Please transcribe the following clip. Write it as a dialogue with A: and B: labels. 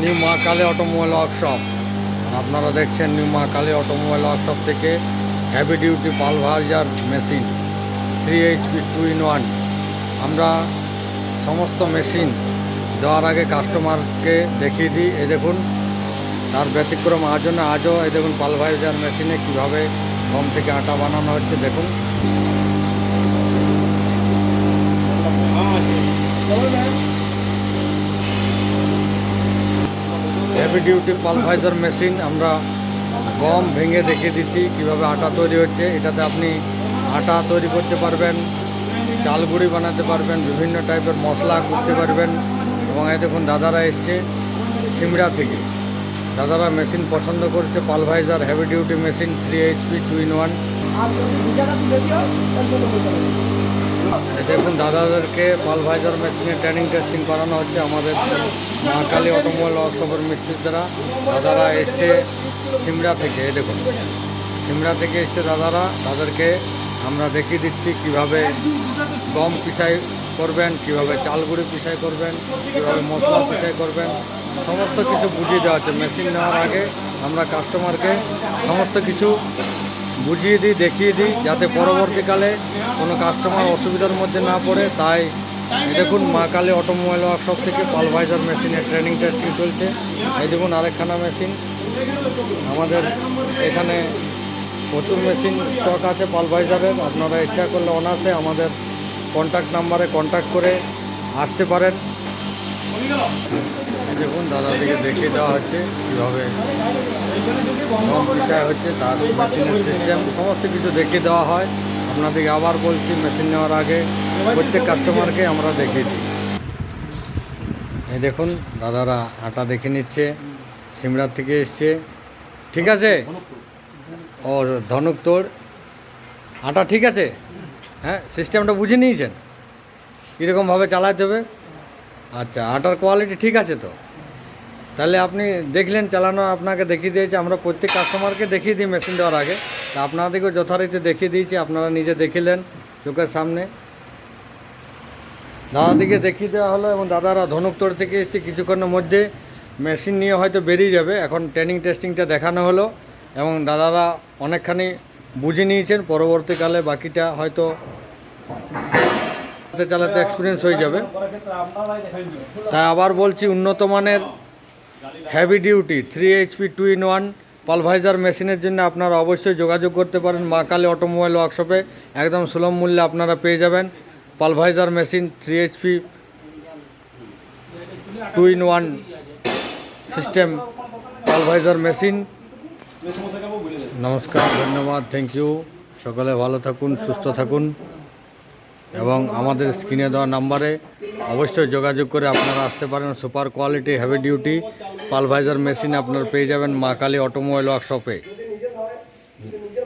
A: New মা Kali automobile workshop. আপনারা দেখছেন নিউ মা কালী অটোমোবাইল ওয়ার্কশপ থেকে heavy duty pulveriser machine 3 HP 2-in-1। আমরা সমস্ত মেশিন দেওয়ার আগে কাস্টমারকে দেখিয়ে দিই। এই দেখুন, তার ব্যতিক্রম আজও এই দেখুন পালভাইজার মেশিনে কীভাবে গম থেকে আটা বানানো হচ্ছে। দেখুন, হেভি ডিউটি পালভাইজার মেশিন। আমরা গম ভেঙে দেখিয়ে দিচ্ছি কীভাবে আটা তৈরি হচ্ছে। এটাতে আপনি আটা তৈরি করতে পারবেন, চাল গুঁড়ি বানাতে পারবেন, বিভিন্ন টাইপের মশলা করতে পারবেন। এবং এই দেখুন দাদারা এসছে সিমড়া থেকে। দাদারা মেশিন পছন্দ করছে pulveriser heavy duty machine 3 HP 2-in-1। দেখুন দাদাদেরকে পালভাইজার মেশিনে ট্রেনিং টেস্টিং করানো হচ্ছে আমাদের মা কালী অটোমোবাইল ওয়ার্কশপের মিস্ত্রির দ্বারা। দাদারা এসছে সিমড়া থেকে। এই দেখুন সিমড়া থেকে এসছে দাদারা, তাদেরকে আমরা দেখিয়ে দিচ্ছি কিভাবে গম পিসাই করবেন, কিভাবে চালগুড়ি পিসাই করবেন, কীভাবে মশলা পিসাই করবেন, সমস্ত কিছু বুঝিয়ে দেওয়া হচ্ছে। মেশিন নেওয়ার আগে আমরা কাস্টমারকে সমস্ত কিছু বুঝিয়ে দিই, দেখিয়ে দিই, যাতে পরবর্তীকালে কোনো কাস্টমার অসুবিধার মধ্যে না পড়ে। তাই দেখুন মা কালী অটোমোবাইল ওয়ার্কশপ থেকে পালভাইজার মেশিনের ট্রেনিং টেস্টিং চলছে। এই দেখুন আরেকখানা মেশিন। আমাদের এখানে প্রচুর মেশিন স্টক আছে পালভাইজারের। আপনারা ইচ্ছা করলে অনার্সে আমাদের কন্ট্যাক্ট নাম্বারে কন্ট্যাক্ট করে আসতে পারেন। দেখুন দাদাদিকে দেখিয়ে দেওয়া হচ্ছে কীভাবে গম পিসাই হচ্ছে, তার মেশিনের সিস্টেম সমস্ত কিছু দেখিয়ে দেওয়া হয়। আপনাদেরকে আবার বলছি, মেশিন নেওয়ার আগে প্রত্যেক কাস্টমারকে আমরা দেখিয়ে দিই। এই দেখুন দাদারা আটা দেখে নিচ্ছে, সিমড়ার থেকে এসছে। ঠিক আছে, ও ধনুক তোর আটা ঠিক আছে। হ্যাঁ, সিস্টেমটা বুঝে নিয়েছেন কীরকমভাবে চালাতে হবে। আচ্ছা, আটার কোয়ালিটি ঠিক আছে তো? তাহলে আপনি দেখলেন চালানো, আপনাকে দেখিয়ে দিয়েছে। আমরা প্রত্যেক কাস্টমারকে দেখিয়ে দিই মেশিন দেওয়ার আগে। তা আপনাদেরকেও যথারীতি দেখিয়ে দিয়েছি, আপনারা নিজে দেখিলেন চোখের সামনে। দাদাদিকে দেখিয়ে দেওয়া হলো এবং দাদারা ধনুকতোড় থেকে এসেছে। কিছুক্ষণের মধ্যে মেশিন নিয়ে হয়তো বেরিয়ে যাবে। এখন ট্রেনিং টেস্টিংটা দেখানো হলো এবং দাদারা অনেকখানি বুঝে নিয়েছেন। পরবর্তীকালে বাকিটা হয়তো চালাতে এক্সপিরিয়েন্স হয়ে যাবে। তাই আবার বলছি, উন্নত মানের heavy duty 3 HP 2-in-1 pulveriser মেশিনের জন্য আপনারা অবশ্যই যোগাযোগ করতে পারেন মা কালী অটোমোবাইল ওয়ার্কশপে। একদম সুলভ মূল্যে আপনারা পেয়ে যাবেন pulveriser machine 3 HP 2-in-1 system pulveriser machine. নমস্কার, ধন্যবাদ, থ্যাংক ইউ। সকলে ভালো থাকুন, সুস্থ থাকুন এবং আমাদের স্ক্রিনে দেওয়া নাম্বারে অবশ্যই যোগাযোগ করে আপনারা আসতে পারেন। Super quality heavy duty pulveriser machine আপনারা পেয়ে যাবেন মা কালী অটোমোবাইল ওয়ার্কশপে।